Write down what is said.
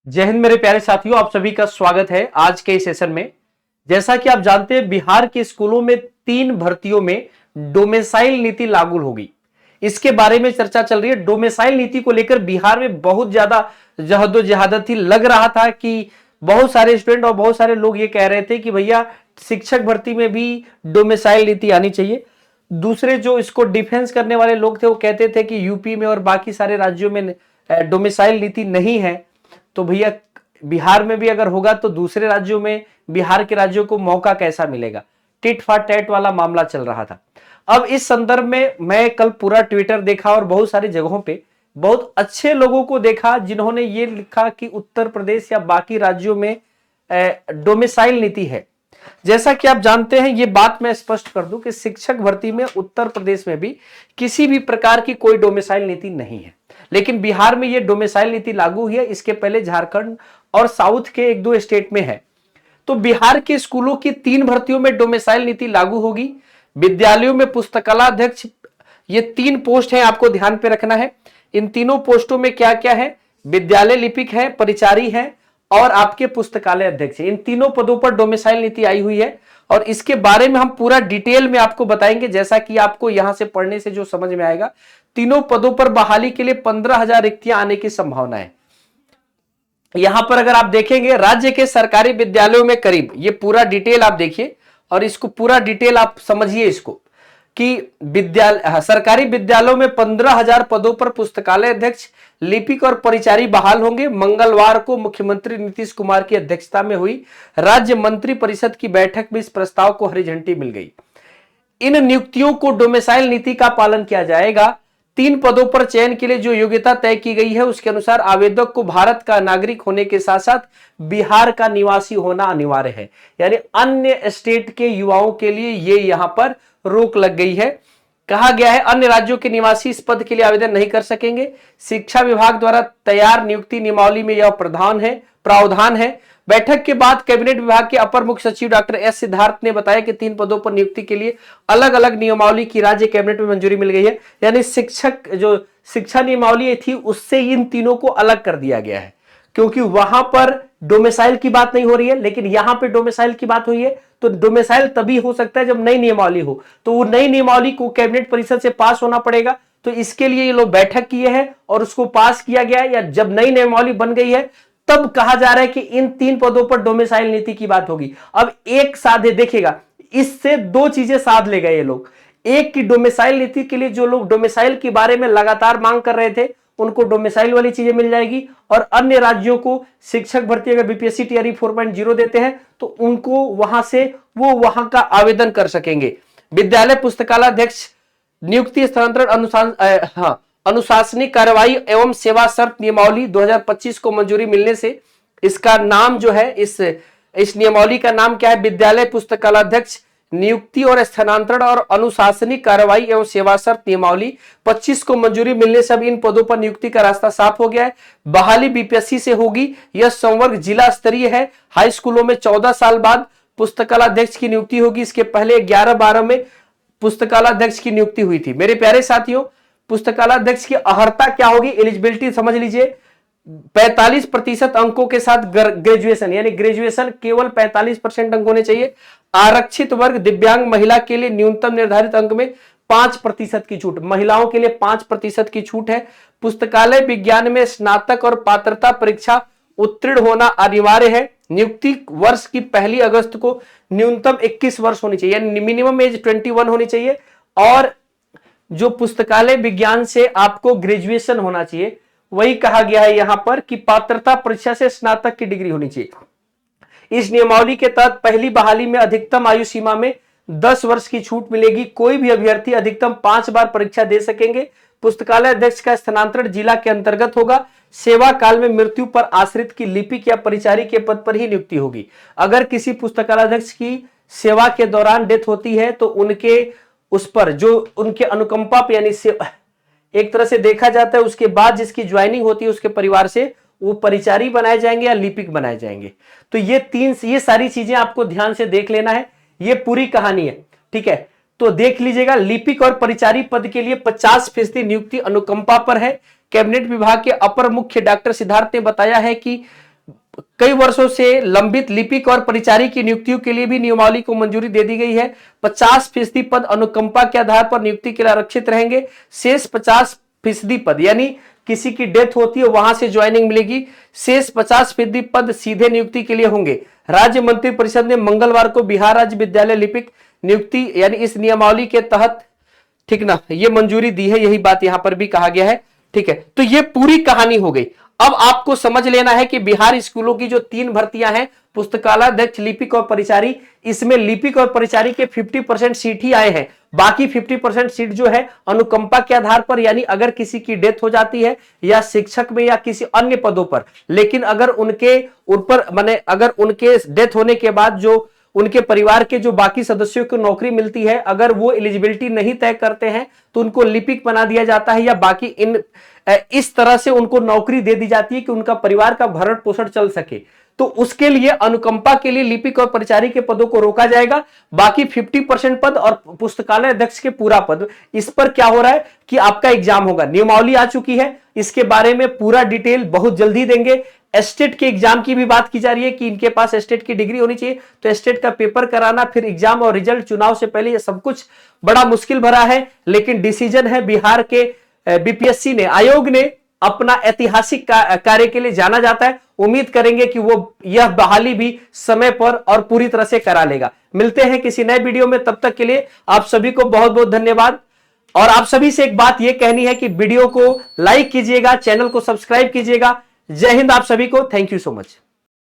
जय हिंद मेरे प्यारे साथियों, आप सभी का स्वागत है आज के इस सेशन में। जैसा कि आप जानते हैं, बिहार के स्कूलों में 3 भर्तियों में डोमेसाइल नीति लागू होगी। इसके बारे में चर्चा चल रही है। डोमेसाइल नीति को लेकर बिहार में बहुत ज्यादा जहदोजहद थी। लग रहा था कि बहुत सारे स्टूडेंट और बहुत सारे लोग ये कह रहे थे कि भैया शिक्षक भर्ती में भी डोमेसाइल नीति आनी चाहिए। दूसरे जो इसको डिफेंस करने वाले लोग थे वो कहते थे कि यूपी में और बाकी सारे राज्यों में डोमेसाइल नीति नहीं है, तो भैया बिहार में भी अगर होगा तो दूसरे राज्यों में बिहार के राज्यों को मौका कैसा मिलेगा। टिट फॉर टैट वाला मामला चल रहा था। अब इस संदर्भ में मैं कल पूरा ट्विटर देखा और बहुत सारी जगहों पे बहुत अच्छे लोगों को देखा जिन्होंने ये लिखा कि उत्तर प्रदेश या बाकी राज्यों में डोमिसाइल नीति है। जैसा कि आप जानते हैं, ये बात मैं स्पष्ट कर दूं कि शिक्षक भर्ती में उत्तर प्रदेश में भी किसी भी प्रकार की कोई डोमिसाइल नीति नहीं है, लेकिन बिहार में ये डोमिसाइल नीति लागू हुई है। इसके पहले झारखंड और साउथ के 1-2 स्टेट में है। तो बिहार के स्कूलों की 3 भर्तियों में डोमिसाइल नीति लागू होगी। विद्यालयों में पुस्तकालयाध्यक्ष, ये 3 पोस्ट हैं, आपको ध्यान पे रखना है। इन तीनों पोस्टों में क्या क्या है? विद्यालय लिपिक है, परिचारी है और आपके पुस्तकालय अध्यक्ष। इन तीनों पदों पर डोमिसाइल नीति आई हुई है और इसके बारे में हम पूरा डिटेल में आपको बताएंगे, जैसा कि आपको यहां से पढ़ने से जो समझ में आएगा। तीनों पदों पर बहाली के लिए 15,000 रिक्तियां आने की संभावना है। यहां पर अगर आप देखेंगे, राज्य के सरकारी विद्यालयों में करीब, ये पूरा डिटेल आप देखिए और इसको पूरा डिटेल आप समझिए इसको कि सरकारी विद्यालयों में 15,000 पदों पर पुस्तकालय अध्यक्ष, लिपिक और परिचारी बहाल होंगे। मंगलवार को मुख्यमंत्री नीतीश कुमार की अध्यक्षता में हुई राज्य मंत्री परिषद की बैठक में इस प्रस्ताव को हरी झंडी मिल गई। इन नियुक्तियों को डोमिसाइल नीति का पालन किया जाएगा। 3 पदों पर चयन के लिए जो योग्यता तय की गई है उसके अनुसार आवेदक को भारत का नागरिक होने के साथ साथ बिहार का निवासी होना अनिवार्य है। यानी अन्य स्टेट के युवाओं के लिए ये यहां पर रोक लग गई है। कहा गया है अन्य राज्यों के निवासी इस पद के लिए आवेदन नहीं कर सकेंगे। शिक्षा विभाग द्वारा तैयार नियुक्ति नियमावली में यह प्रावधान है। बैठक के बाद कैबिनेट विभाग के अपर मुख्य सचिव डॉक्टर एस सिद्धार्थ ने बताया कि 3 पदों पर नियुक्ति के लिए अलग अलग नियमावली की राज्य कैबिनेट में मंजूरी मिल गई है। यानी जो शिक्षा नियमावली थी उससे इन तीनों को अलग कर दिया गया है, क्योंकि वहां पर डोमिसाइल की बात नहीं हो रही है, लेकिन यहां पे डोमिसाइल की बात हुई है। तो डोमिसाइल तभी हो सकता है जब नई नियमावली हो, तो वो नई नियमावली को कैबिनेट परिषद से पास होना पड़ेगा। तो इसके लिए ये लोग बैठक किए हैं और उसको पास किया गया है, या जब नई नियमावली बन गई है तब कहा जा रहा है कि इन 3 पदों पर डोमिसाइल नीति की बात होगी। अब एक साधे देखिएगा, इससे 2 चीजें साध ले गए ये लोग। एक की डोमिसाइल नीति के लिए जो लोग डोमिसाइल के बारे में लगातार मांग कर रहे थे उनको डोमिसाइल वाली चीजें मिल जाएगी, और अन्य राज्यों को शिक्षक भर्ती अगर बीपीएससी टीआरई 4.0 देते हैं तो उनको वहां से वो वहां का आवेदन कर सकेंगे। विद्यालय पुस्तकालय अध्यक्ष नियुक्ति स्थानांतरण अनुशासनिक कार्रवाई एवं सेवा शर्त नियमावली 2025 को मंजूरी मिलने से इसका नाम जो है, इस नियमावली का नाम क्या है? विद्यालय पुस्तकालयाध्यक्ष नियुक्ति और स्थानांतरण और अनुशासनिक कार्रवाई एवं सेवा शर्त नियमावली 25 को मंजूरी मिलने से अब इन पदों पर नियुक्ति का रास्ता साफ हो गया है। बहाली बीपीएससी से होगी। यह संवर्ग जिला स्तरीय है। हाई स्कूलों में 14 साल बाद पुस्तकालयाध्यक्ष की नियुक्ति होगी। इसके पहले 11-12 में पुस्तकालयाध्यक्ष की नियुक्ति हुई थी। मेरे प्यारे साथियों, पुस्तकालयाध्यक्ष की अर्हता क्या होगी? एलिजिबिलिटी समझ लीजिए। 45% अंकों के साथ ग्रेजुएशन, यानी ग्रेजुएशन केवल 45% अंक होने चाहिए। आरक्षित वर्ग दिव्यांग महिला के लिए न्यूनतम निर्धारित अंक में 5% की छूट, महिलाओं के लिए 5% की छूट है। पुस्तकालय विज्ञान में स्नातक और पात्रता परीक्षा उत्तीर्ण होना अनिवार्य है। नियुक्ति वर्ष की 1 अगस्त को न्यूनतम 21 वर्ष होनी चाहिए, यानी मिनिमम एज 21 होनी चाहिए। और जो पुस्तकालय विज्ञान से आपको ग्रेजुएशन होना चाहिए, वही कहा गया है यहां पर कि पात्रता परीक्षा से स्नातक की डिग्री होनी चाहिए। इस नियमावली के तहत पहली बहाली में अधिकतम आयु सीमा में 10 वर्ष की छूट मिलेगी। कोई भी अभ्यर्थी अधिकतम 5 बार परीक्षा दे सकेंगे। पुस्तकालय अध्यक्ष का स्थानांतरण जिला के अंतर्गत होगा। सेवा काल में मृत्यु पर आश्रित की लिपिक या परिचारी के पद पर ही नियुक्ति होगी। अगर किसी पुस्तकालय अध्यक्ष की सेवा के दौरान डेथ होती है तो उस पर जो उनके अनुकंपा पे, यानी एक तरह से देखा जाता है, उसके बाद जिसकी ज्वाइनिंग होती है उसके परिवार से, वो परिचारी बनाए जाएंगे या लिपिक बनाए जाएंगे। तो ये सारी चीजें आपको ध्यान से देख लेना है। ये पूरी कहानी है, ठीक है? तो देख लीजिएगा, लिपिक और परिचारी पद के लिए 50% नियुक्ति अनुकंपा पर है। कैबिनेट विभाग के अपर मुख्य डॉक्टर सिद्धार्थ ने बताया है कि कई वर्षों से लंबित लिपिक और परिचारी की नियुक्तियों के लिए भी नियमावली को मंजूरी दे दी गई है। 50% पद अनुकंपा के आधार पर नियुक्ति के लिए आरक्षित रहेंगे। शेष 50% पद, यानी किसी की डेथ होती है वहां से ज्वाइनिंग मिलेगी। शेष 50% पद सीधे नियुक्ति के लिए होंगे। राज्य मंत्रिपरिषद ने मंगलवार को बिहार राज्य विद्यालय लिपिक नियुक्ति यानी इस नियमावली के तहत, ठीक ना, ये मंजूरी दी है। यही बात यहां पर भी कहा गया है। ठीक है, तो ये पूरी कहानी हो गई। अब आपको समझ लेना है कि बिहार स्कूलों की जो 3 भर्तियां हैं, पुस्तकालयाध्यक्ष, लिपिक और परिचारी, इसमें लिपिक और परिचारी के 50% सीट ही आए हैं। बाकी 50% सीट जो है अनुकंपा के आधार पर, यानी अगर किसी की डेथ हो जाती है या शिक्षक में या किसी अन्य पदों पर, लेकिन अगर उनके ऊपर माने अगर उनके डेथ होने के बाद जो उनके परिवार के जो बाकी सदस्यों को नौकरी मिलती है, अगर वो एलिजिबिलिटी नहीं तय करते हैं तो उनको लिपिक बना दिया जाता है, या बाकी इस तरह से उनको नौकरी दे दी जाती है कि उनका परिवार का भरण पोषण चल सके। तो उसके लिए अनुकंपा के लिए लिपिक और परिचारी के पदों को रोका जाएगा। बाकी 50% पद और पुस्तकालय अध्यक्ष के पूरा पद, इस पर क्या हो रहा है कि आपका एग्जाम होगा। नियमावली आ चुकी है, इसके बारे में पूरा डिटेल बहुत जल्दी देंगे। एस्टेट के एग्जाम की भी बात की जा रही है कि इनके पास एस्टेट की डिग्री होनी चाहिए, तो एस्टेट का पेपर कराना, फिर एग्जाम और रिजल्ट चुनाव से पहले, ये सब कुछ बड़ा मुश्किल भरा है। लेकिन डिसीजन है बिहार के बीपीएससी ने, आयोग ने अपना ऐतिहासिक कार्य के लिए जाना जाता है। उम्मीद करेंगे कि वो यह बहाली भी समय पर और पूरी तरह से करा लेगा। मिलते हैं किसी नए वीडियो में, तब तक के लिए आप सभी को बहुत बहुत धन्यवाद। और आप सभी से एक बात यह कहनी है कि वीडियो को लाइक कीजिएगा, चैनल को सब्सक्राइब कीजिएगा। जय हिंद आप सभी को, थैंक यू सो मच।